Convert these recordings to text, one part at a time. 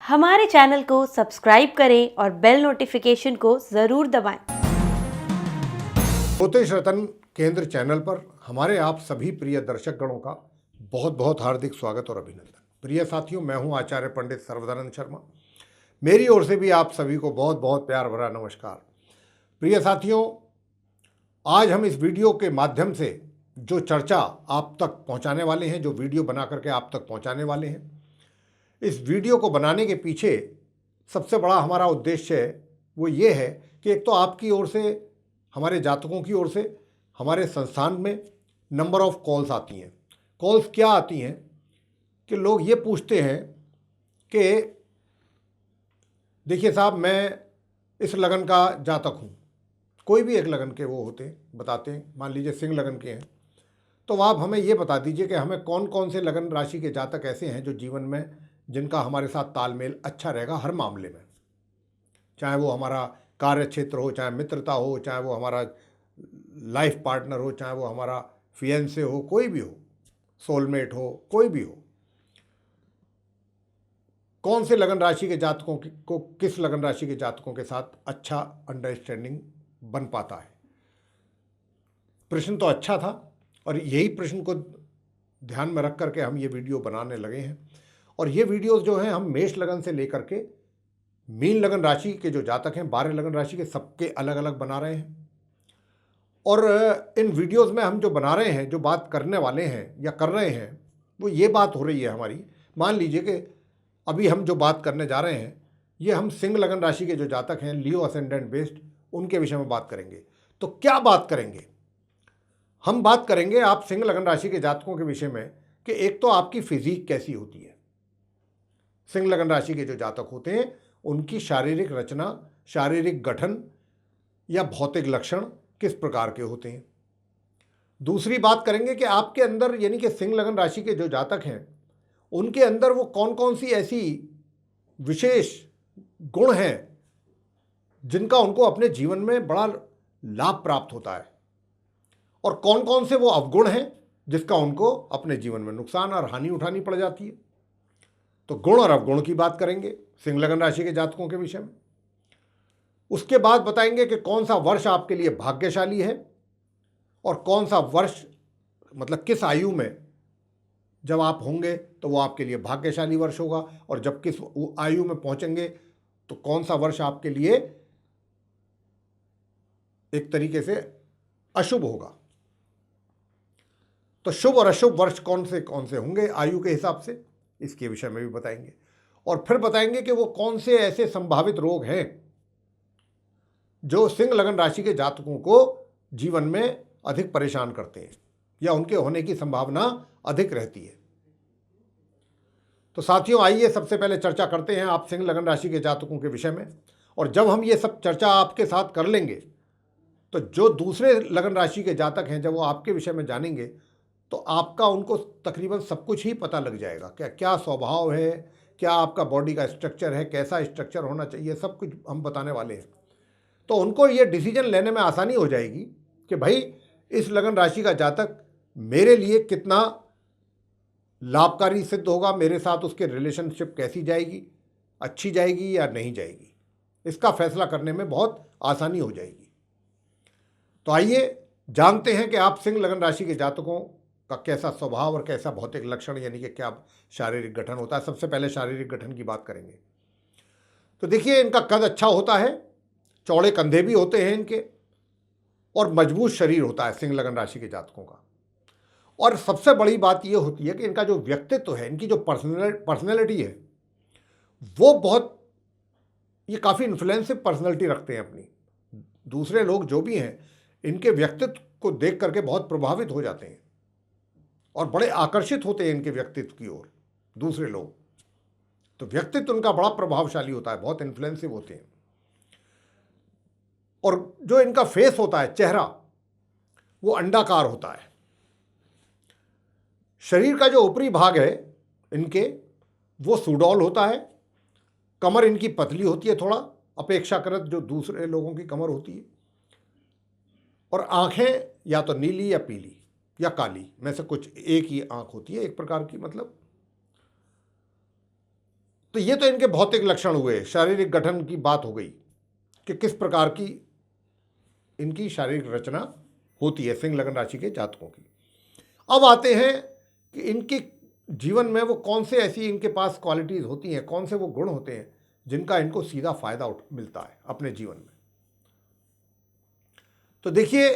हमारे चैनल को सब्सक्राइब करें और बेल नोटिफिकेशन को ज़रूर दबाएं। ज्योतिष रतन केंद्र चैनल पर हमारे आप सभी प्रिय दर्शक गणों का बहुत बहुत हार्दिक स्वागत और अभिनंदन। प्रिय साथियों, मैं हूं आचार्य पंडित सर्वदानंद शर्मा। मेरी ओर से भी आप सभी को बहुत बहुत प्यार भरा नमस्कार। प्रिय साथियों, आज हम इस वीडियो के माध्यम से जो चर्चा आप तक पहुंचाने वाले हैं, जो वीडियो बना करके आप तक पहुंचाने वाले हैं, इस वीडियो को बनाने के पीछे सबसे बड़ा हमारा उद्देश्य है वो ये है कि एक तो आपकी ओर से, हमारे जातकों की ओर से हमारे संस्थान में नंबर ऑफ कॉल्स आती हैं। कॉल्स क्या आती हैं कि लोग ये पूछते हैं कि देखिए साहब, मैं इस लगन का जातक हूँ। कोई भी एक लगन के वो होते हैं, बताते हैं। मान लीजिए सिंह लगन के हैं, तो आप हमें ये बता दीजिए कि हमें कौन कौन से लगन राशि के जातक ऐसे हैं जो जीवन में जिनका हमारे साथ तालमेल अच्छा रहेगा हर मामले में, चाहे वो हमारा कार्य क्षेत्र हो, चाहे मित्रता हो, चाहे वो हमारा लाइफ पार्टनर हो, चाहे वो हमारा फियंसे हो, कोई भी हो, सोलमेट हो, कोई भी हो। कौन से लगन राशि के जातकों को किस लगन राशि के जातकों के साथ अच्छा अंडरस्टैंडिंग बन पाता है। प्रश्न तो अच्छा था और यही प्रश्न को ध्यान में रख करके हम ये वीडियो बनाने लगे हैं। और ये वीडियोस जो हैं हम मेष लगन से लेकर के मीन लगन राशि के जो जातक हैं, 12 लगन राशि के, सबके अलग अलग बना रहे हैं। और इन वीडियोस में हम जो बना रहे हैं, जो बात करने वाले हैं या कर रहे हैं, वो ये बात हो रही है हमारी। मान लीजिए कि अभी हम जो बात करने जा रहे हैं ये हम सिंह लगन राशि के जो जातक हैं, लियो असेंडेंट बेस्ड, उनके विषय में बात करेंगे। तो क्या बात करेंगे? हम बात करेंगे आप सिंह लगन राशि के जातकों के विषय में कि एक तो आपकी फिजिक कैसी होती है। सिंह लगन राशि के जो जातक होते हैं उनकी शारीरिक रचना, शारीरिक गठन या भौतिक लक्षण किस प्रकार के होते हैं। दूसरी बात करेंगे कि आपके अंदर, यानी कि सिंह लगन राशि के जो जातक हैं उनके अंदर वो कौन कौन सी ऐसी विशेष गुण हैं जिनका उनको अपने जीवन में बड़ा लाभ प्राप्त होता है, और कौन कौन से वो अवगुण हैं जिसका उनको अपने जीवन में नुकसान और हानि उठानी पड़ जाती है। तो गुण और अवगुण की बात करेंगे सिंह लगन राशि के जातकों के विषय में। उसके बाद बताएंगे कि कौन सा वर्ष आपके लिए भाग्यशाली है और कौन सा वर्ष, मतलब किस आयु में जब आप होंगे तो वो आपके लिए भाग्यशाली वर्ष होगा, और जब किस आयु में पहुंचेंगे तो कौन सा वर्ष आपके लिए एक तरीके से अशुभ होगा। तो शुभ और अशुभ वर्ष कौन से होंगे आयु के हिसाब से, इसके विषय में भी बताएंगे। और फिर बताएंगे कि वो कौन से ऐसे संभावित रोग हैं जो सिंह लगन राशि के जातकों को जीवन में अधिक परेशान करते हैं या उनके होने की संभावना अधिक रहती है। तो साथियों, आइए सबसे पहले चर्चा करते हैं आप सिंह लगन राशि के जातकों के विषय में। और जब हम ये सब चर्चा आपके साथ कर लेंगे तो जो दूसरे लगन राशि के जातक हैं, जब वो आपके विषय में जानेंगे तो आपका उनको तकरीबन सब कुछ ही पता लग जाएगा। क्या क्या स्वभाव है, क्या आपका बॉडी का स्ट्रक्चर है, कैसा स्ट्रक्चर होना चाहिए, सब कुछ हम बताने वाले हैं। तो उनको ये डिसीजन लेने में आसानी हो जाएगी कि भाई इस लगन राशि का जातक मेरे लिए कितना लाभकारी सिद्ध होगा, मेरे साथ उसके रिलेशनशिप कैसी जाएगी, अच्छी जाएगी या नहीं जाएगी, इसका फैसला करने में बहुत आसानी हो जाएगी। तो आइए जानते हैं कि आप सिंह लगन राशि के जातकों का कैसा स्वभाव और कैसा भौतिक लक्षण, यानी कि क्या शारीरिक गठन होता है। सबसे पहले शारीरिक गठन की बात करेंगे। तो देखिए, इनका कद अच्छा होता है, चौड़े कंधे भी होते हैं इनके, और मजबूत शरीर होता है सिंह लगन राशि के जातकों का। और सबसे बड़ी बात यह होती है कि इनका जो व्यक्तित्व है, इनकी जो पर्सनैलिटी है, वो बहुत, ये काफ़ी इन्फ्लुएंसिव पर्सनैलिटी रखते हैं अपनी। दूसरे लोग जो भी हैं इनके व्यक्तित्व को देख करके बहुत प्रभावित हो जाते हैं और बड़े आकर्षित होते हैं इनके व्यक्तित्व की ओर दूसरे लोग। तो व्यक्तित्व उनका बड़ा प्रभावशाली होता है, बहुत इन्फ्लुएंसिव होते हैं। और जो इनका फेस होता है, चेहरा, वो अंडाकार होता है। शरीर का जो ऊपरी भाग है इनके, वो सुडौल होता है। कमर इनकी पतली होती है थोड़ा, अपेक्षाकृत जो दूसरे लोगों की कमर होती है। और आंखें या तो नीली या पीली या काली में से कुछ एक ही आंख होती है, एक प्रकार की, मतलब। तो ये तो इनके भौतिक लक्षण हुए, शारीरिक गठन की बात हो गई कि किस प्रकार की इनकी शारीरिक रचना होती है सिंह लगन राशि के जातकों की। अब आते हैं कि इनके जीवन में वो कौन से ऐसी इनके पास क्वालिटीज़ होती हैं, कौन से वो गुण होते हैं जिनका इनको सीधा फायदा मिलता है अपने जीवन में। तो देखिए,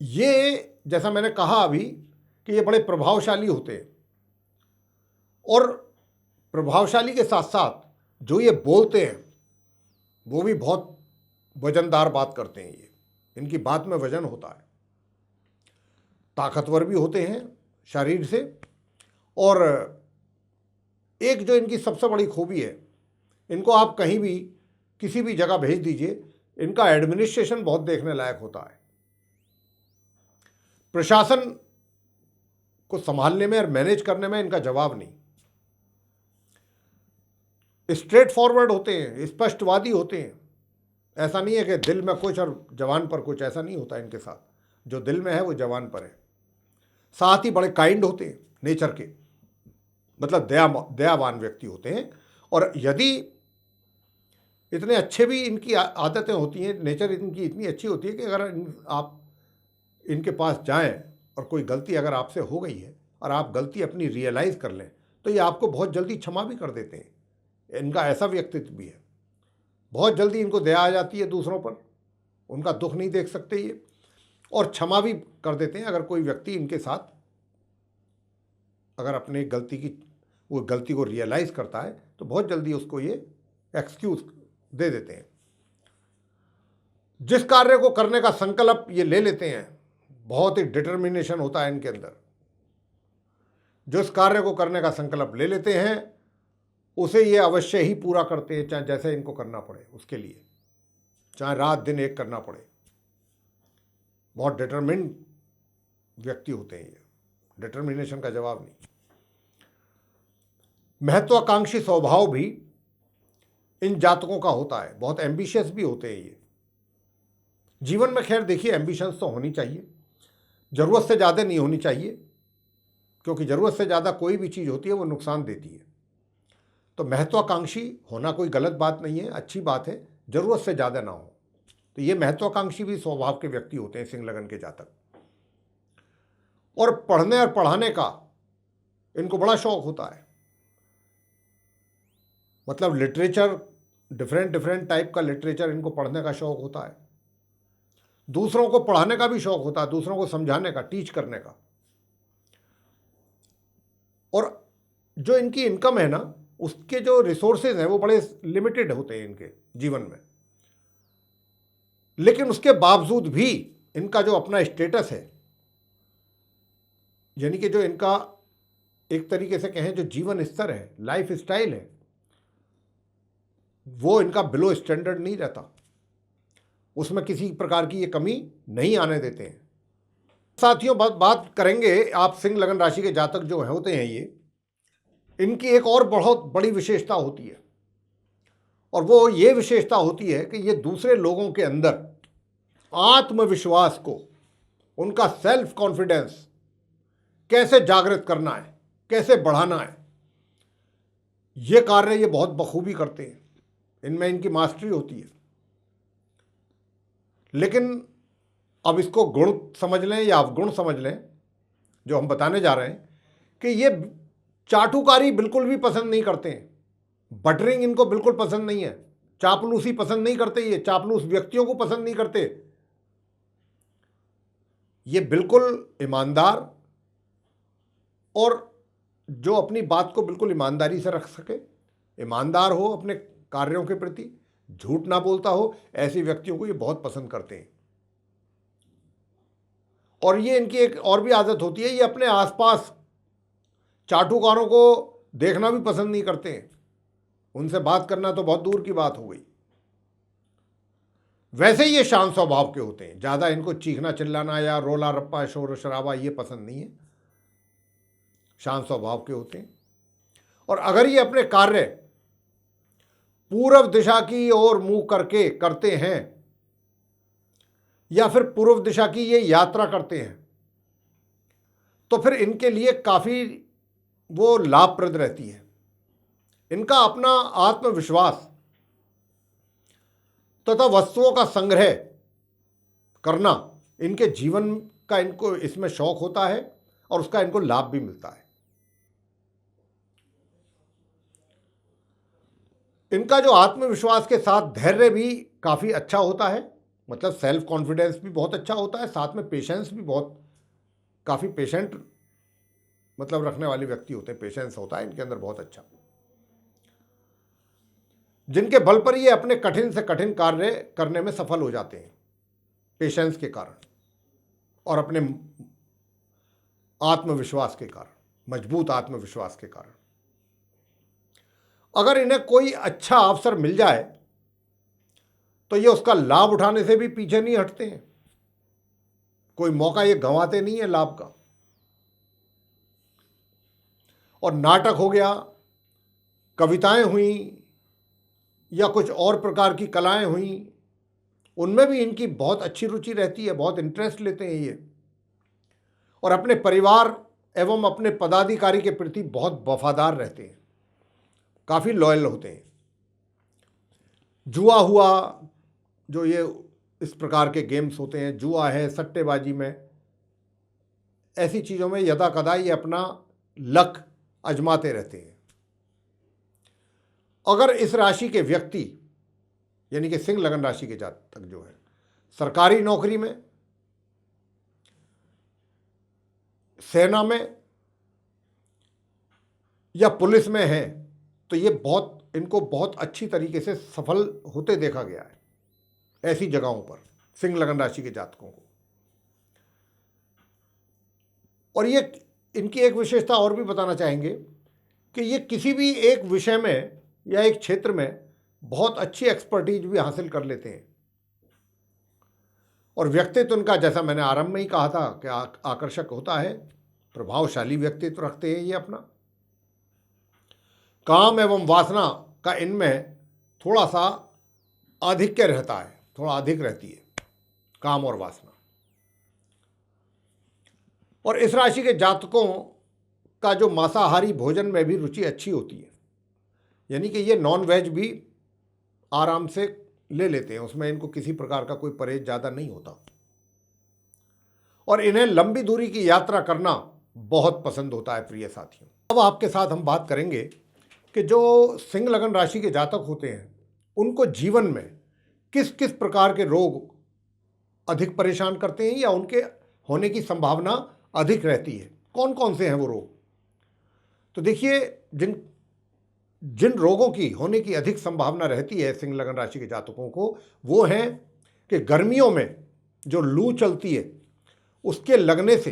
ये जैसा मैंने कहा अभी कि ये बड़े प्रभावशाली होते हैं, और प्रभावशाली के साथ साथ जो ये बोलते हैं वो भी बहुत वजनदार बात करते हैं। ये इनकी बात में वजन होता है, ताकतवर भी होते हैं शरीर से। और एक जो इनकी सबसे बड़ी खूबी है, इनको आप कहीं भी किसी भी जगह भेज दीजिए, इनका एडमिनिस्ट्रेशन बहुत देखने लायक होता है। प्रशासन को संभालने में और मैनेज करने में इनका जवाब नहीं। स्ट्रेट फॉरवर्ड होते हैं, स्पष्टवादी होते हैं। ऐसा नहीं है कि दिल में कुछ और जवान पर कुछ, ऐसा नहीं होता इनके साथ। जो दिल में है वो जवान पर है। साथ ही बड़े काइंड होते हैं नेचर के, मतलब दयावान व्यक्ति होते हैं। और यदि इतने अच्छे भी इनकी आदतें होती हैं, नेचर इनकी इतनी अच्छी होती है कि अगर आप इनके पास जाएं और कोई गलती अगर आपसे हो गई है और आप गलती अपनी रियलाइज़ कर लें तो ये आपको बहुत जल्दी क्षमा भी कर देते हैं। इनका ऐसा व्यक्तित्व भी है, बहुत जल्दी इनको दया आ जाती है दूसरों पर, उनका दुख नहीं देख सकते ये, और क्षमा भी कर देते हैं। अगर कोई व्यक्ति इनके साथ अगर अपने वो गलती को रियलाइज़ करता है तो बहुत जल्दी उसको ये एक्सक्यूज़ दे देते हैं। जिस कार्य को करने का संकल्प ये ले लेते हैं, बहुत ही डिटर्मिनेशन होता है इनके अंदर। जिस कार्य को करने का संकल्प ले लेते हैं उसे ये अवश्य ही पूरा करते हैं, चाहे जैसे इनको करना पड़े उसके लिए, चाहे रात दिन एक करना पड़े। बहुत डिटरमिन्ड व्यक्ति होते हैं ये, डिटर्मिनेशन का जवाब नहीं। महत्वाकांक्षी स्वभाव भी इन जातकों का होता है, बहुत एम्बिशियस भी होते हैं ये जीवन में। खैर देखिए, एम्बिशंस तो होनी चाहिए, ज़रूरत से ज़्यादा नहीं होनी चाहिए, क्योंकि ज़रूरत से ज़्यादा कोई भी चीज़ होती है वो नुकसान देती है। तो महत्वाकांक्षी होना कोई गलत बात नहीं है, अच्छी बात है, ज़रूरत से ज़्यादा ना हो। तो ये महत्वाकांक्षी भी स्वभाव के व्यक्ति होते हैं सिंह लगन के जातक। और पढ़ने और पढ़ाने का इनको बड़ा शौक होता है, मतलब लिटरेचर, डिफरेंट टाइप का लिटरेचर इनको पढ़ने का शौक होता है। दूसरों को पढ़ाने का भी शौक होता है, दूसरों को समझाने का, टीच करने का। और जो इनकी इनकम है ना, उसके जो रिसोर्सेज हैं वो बड़े लिमिटेड होते हैं इनके जीवन में। लेकिन उसके बावजूद भी इनका जो अपना स्टेटस है, यानी कि जो इनका एक तरीके से कहें जो जीवन स्तर है, लाइफ स्टाइल है, वो इनका बिलो स्टैंडर्ड नहीं रहता। उसमें किसी प्रकार की ये कमी नहीं आने देते हैं। साथियों, बात करेंगे आप सिंह लगन राशि के जातक जो होते हैं ये, इनकी एक और बहुत बड़ी विशेषता होती है, और वो ये विशेषता होती है कि ये दूसरे लोगों के अंदर आत्मविश्वास को, उनका सेल्फ कॉन्फिडेंस कैसे जागृत करना है, कैसे बढ़ाना है, ये कार्य ये बहुत बखूबी करते हैं। इनमें इनकी मास्टरी होती है। लेकिन अब इसको गुण समझ लें या अवगुण समझ लें, जो हम बताने जा रहे हैं कि ये चाटुकारी बिल्कुल भी पसंद नहीं करते हैं, बटरिंग इनको बिल्कुल पसंद नहीं है, चापलूसी पसंद नहीं करते, ये चापलूस व्यक्तियों को पसंद नहीं करते। ये बिल्कुल ईमानदार, और जो अपनी बात को बिल्कुल ईमानदारी से रख सके, ईमानदार हो अपने कार्यों के प्रति, झूठ ना बोलता हो, ऐसे व्यक्तियों को ये बहुत पसंद करते हैं। और ये इनकी एक और भी आदत होती है, ये अपने आसपास चाटुकारों को देखना भी पसंद नहीं करते हैं, उनसे बात करना तो बहुत दूर की बात हो गई। वैसे ही ये शांत स्वभाव के होते हैं, ज़्यादा इनको चीखना चिल्लाना या रोला रप्पा शोर शराबा ये पसंद नहीं है, शांत स्वभाव के होते हैं। और अगर ये अपने कार्य पूर्व दिशा की ओर मुंह करके करते हैं या फिर पूर्व दिशा की ये यात्रा करते हैं, तो फिर इनके लिए काफ़ी वो लाभप्रद रहती है। इनका अपना आत्मविश्वास तथा वस्तुओं का संग्रह करना इनके जीवन का इनको इसमें शौक होता है और उसका इनको लाभ भी मिलता है। इनका जो आत्मविश्वास के साथ धैर्य भी काफ़ी अच्छा होता है, मतलब सेल्फ कॉन्फिडेंस भी बहुत अच्छा होता है, साथ में पेशेंस भी बहुत, काफ़ी पेशेंट मतलब रखने वाले व्यक्ति होते हैं, पेशेंस होता है इनके अंदर बहुत अच्छा, जिनके बल पर ये अपने कठिन से कठिन कार्य करने में सफल हो जाते हैं पेशेंस के कारण और अपने आत्मविश्वास के कारण, मजबूत आत्मविश्वास के कारण। अगर इन्हें कोई अच्छा अवसर मिल जाए तो ये उसका लाभ उठाने से भी पीछे नहीं हटते हैं, कोई मौका ये गंवाते नहीं है लाभ का। और नाटक हो गया, कविताएं हुई या कुछ और प्रकार की कलाएं हुई, उनमें भी इनकी बहुत अच्छी रुचि रहती है, बहुत इंटरेस्ट लेते हैं ये, और अपने परिवार एवं अपने पदाधिकारी के प्रति बहुत वफादार रहते हैं, काफ़ी लॉयल होते हैं। जुआ हुआ, जो ये इस प्रकार के गेम्स होते हैं, जुआ है, सट्टेबाजी में, ऐसी चीज़ों में यदा कदा ये अपना लक आजमाते रहते हैं। अगर इस राशि के व्यक्ति यानी कि सिंह लगन राशि के जातक जो है सरकारी नौकरी में, सेना में या पुलिस में है तो ये इनको बहुत अच्छी तरीके से सफल होते देखा गया है ऐसी जगहों पर सिंह लगन राशि के जातकों को। और ये इनकी एक विशेषता और भी बताना चाहेंगे कि ये किसी भी एक विषय में या एक क्षेत्र में बहुत अच्छी एक्सपर्टीज भी हासिल कर लेते हैं। और व्यक्तित्व उनका, जैसा मैंने आरंभ में ही कहा था कि आकर्षक होता है, प्रभावशाली व्यक्तित्व रखते हैं ये अपना। काम एवं वासना का इनमें थोड़ा सा आधिक्य रहता है, थोड़ा अधिक रहती है काम और वासना। और इस राशि के जातकों का जो मांसाहारी भोजन में भी रुचि अच्छी होती है, यानी कि ये नॉन वेज भी आराम से ले लेते हैं, उसमें इनको किसी प्रकार का कोई परहेज ज़्यादा नहीं होता। और इन्हें लंबी दूरी की यात्रा करना बहुत पसंद होता है प्रिय साथियों। अब आपके साथ हम बात करेंगे कि जो सिंह लगन राशि के जातक होते हैं उनको जीवन में किस किस प्रकार के रोग अधिक परेशान करते हैं या उनके होने की संभावना अधिक रहती है, कौन कौन से हैं वो रोग। तो देखिए, जिन रोगों की होने की अधिक संभावना रहती है सिंह लगन राशि के जातकों को, वो हैं कि गर्मियों में जो लू चलती है उसके लगने से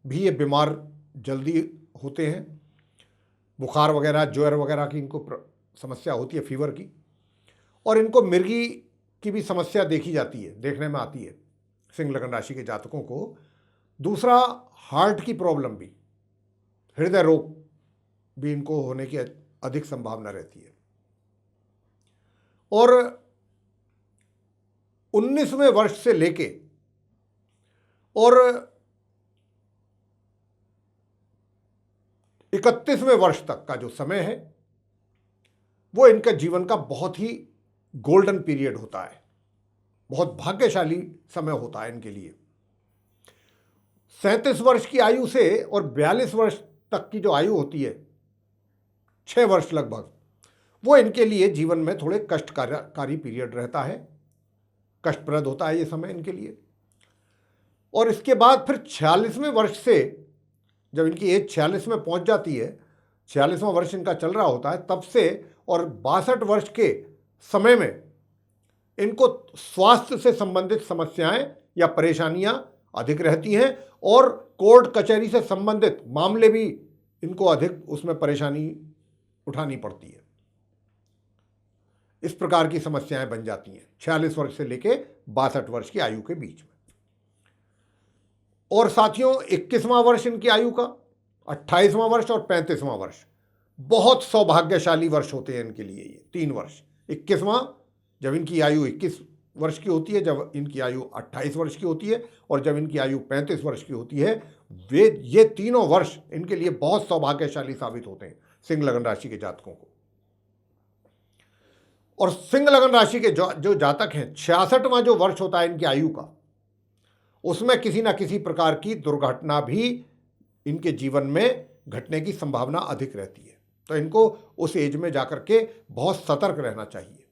भी ये बीमार जल्दी होते हैं। बुखार वगैरह, ज्वर वगैरह की इनको समस्या होती है, फीवर की। और इनको मिर्गी की भी समस्या देखी जाती है, देखने में आती है सिंह लगन राशि के जातकों को। दूसरा, हार्ट की प्रॉब्लम भी, हृदय रोग भी इनको होने की अधिक संभावना रहती है। और 19वें वर्ष से लेके और 31वें वर्ष तक का जो समय है वो इनके जीवन का बहुत ही गोल्डन पीरियड होता है, बहुत भाग्यशाली समय होता है इनके लिए। 37 वर्ष की आयु से और 42 वर्ष तक की जो आयु होती है, 6 वर्ष लगभग, वो इनके लिए जीवन में थोड़े कष्टकारी पीरियड रहता है, कष्टप्रद होता है ये समय इनके लिए। और इसके बाद फिर 46वें वर्ष से, जब इनकी एज 46 में पहुंच जाती है, 46वां वर्ष इनका चल रहा होता है, तब से और 62 वर्ष के समय में इनको स्वास्थ्य से संबंधित समस्याएं या परेशानियां अधिक रहती हैं और कोर्ट कचहरी से संबंधित मामले भी इनको अधिक उसमें परेशानी उठानी पड़ती है। इस प्रकार की समस्याएं बन जाती हैं 46 वर्ष से लेके 62 वर्ष की आयु के बीच में। और साथियों, 21वां वर्ष इनकी आयु का, 28वां वर्ष और 35वां वर्ष बहुत सौभाग्यशाली वर्ष होते हैं इनके लिए। ये 3 वर्ष, 21वां जब इनकी आयु 21 वर्ष की होती है, जब इनकी आयु 28 वर्ष की होती है, और जब इनकी आयु 35 वर्ष की होती है, ये तीनों वर्ष इनके लिए बहुत सौभाग्यशाली साबित होते हैं सिंह लगन राशि के जातकों को। और सिंह लगन राशि के जो जातक हैं, 66वां जो वर्ष होता है इनकी आयु का, उसमें किसी ना किसी प्रकार की दुर्घटना भी इनके जीवन में घटने की संभावना अधिक रहती है। तो इनको उस एज में जाकर के बहुत सतर्क रहना चाहिए।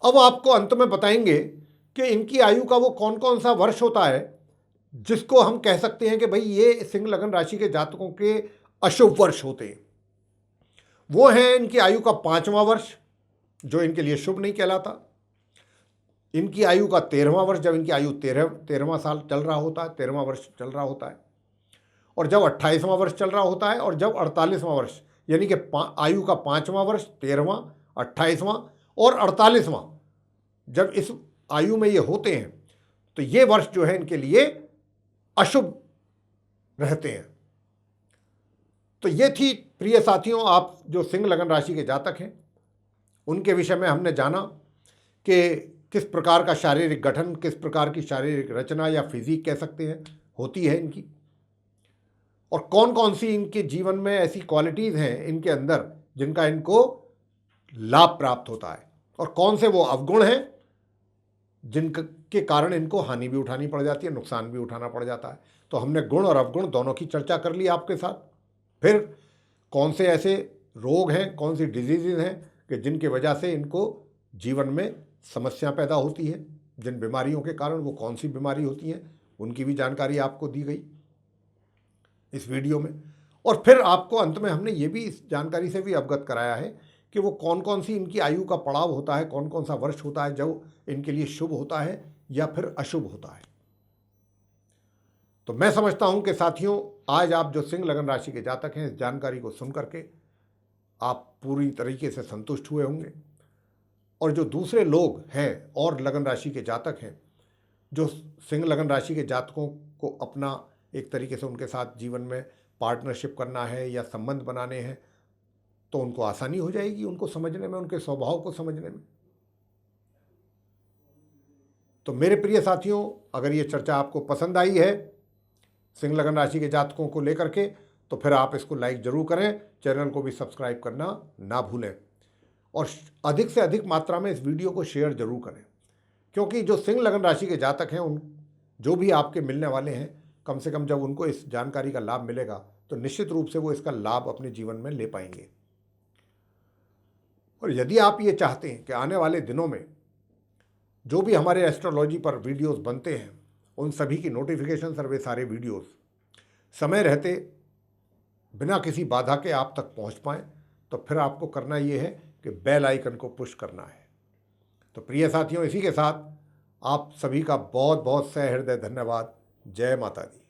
अब आपको अंत में बताएंगे कि इनकी आयु का वो कौन कौन सा वर्ष होता है जिसको हम कह सकते हैं कि भाई ये सिंह लगन राशि के जातकों के अशुभ वर्ष होते हैं। वो है इनकी आयु का 5वां वर्ष, जो इनके लिए शुभ नहीं कहलाता। इनकी आयु का 13वां वर्ष, जब इनकी आयु 13वां साल चल रहा होता है, 13वां वर्ष चल रहा होता है। और जब 28वां वर्ष चल रहा होता है, और जब 48वां वर्ष, यानी कि आयु का 5वां वर्ष, 13वां, 28वां और 48वां, जब इस आयु में ये होते हैं तो ये वर्ष जो है इनके लिए अशुभ रहते हैं। तो ये थी प्रिय साथियों, आप जो सिंह लगन राशि के जातक हैं उनके विषय में हमने जाना कि किस प्रकार का शारीरिक गठन, किस प्रकार की शारीरिक रचना या फिजिक कह सकते हैं होती है इनकी, और कौन कौन सी इनके जीवन में ऐसी क्वालिटीज़ हैं इनके अंदर जिनका इनको लाभ प्राप्त होता है, और कौन से वो अवगुण हैं जिनके कारण इनको हानि भी उठानी पड़ जाती है, नुकसान भी उठाना पड़ जाता है। तो हमने गुण और अवगुण दोनों की चर्चा कर ली आपके साथ। फिर कौन से ऐसे रोग हैं, कौन सी डिजीज़ हैं कि जिनकी वजह से इनको जीवन में समस्या पैदा होती है, जिन बीमारियों के कारण वो कौन सी बीमारी होती हैं उनकी भी जानकारी आपको दी गई इस वीडियो में। और फिर आपको अंत में हमने ये भी इस जानकारी से भी अवगत कराया है कि वो कौन कौन सी इनकी आयु का पड़ाव होता है, कौन कौन सा वर्ष होता है जो इनके लिए शुभ होता है या फिर अशुभ होता है। तो मैं समझता हूं कि साथियों, आज आप जो सिंह लगन राशि के जातक हैं, इस जानकारी को सुन करके आप पूरी तरीके से संतुष्ट हुए होंगे। और जो दूसरे लोग हैं और लगन राशि के जातक हैं, जो सिंह लगन राशि के जातकों को अपना एक तरीके से उनके साथ जीवन में पार्टनरशिप करना है या संबंध बनाने हैं, तो उनको आसानी हो जाएगी उनको समझने में, उनके स्वभाव को समझने में। तो मेरे प्रिय साथियों, अगर ये चर्चा आपको पसंद आई है सिंह लगन राशि के जातकों को लेकर के, तो फिर आप इसको लाइक जरूर करें, चैनल को भी सब्सक्राइब करना ना भूलें, और अधिक से अधिक मात्रा में इस वीडियो को शेयर जरूर करें, क्योंकि जो सिंह लगन राशि के जातक हैं, उन जो भी आपके मिलने वाले हैं, कम से कम जब उनको इस जानकारी का लाभ मिलेगा तो निश्चित रूप से वो इसका लाभ अपने जीवन में ले पाएंगे। और यदि आप ये चाहते हैं कि आने वाले दिनों में जो भी हमारे एस्ट्रोलॉजी पर वीडियोस बनते हैं उन सभी की नोटिफिकेशन और वे सारे वीडियोस समय रहते बिना किसी बाधा के आप तक पहुंच पाएँ, तो फिर आपको करना ये है कि बेल आइकन को पुश करना है। तो प्रिय साथियों, इसी के साथ आप सभी का बहुत बहुत सहृदय धन्यवाद। जय माता दी।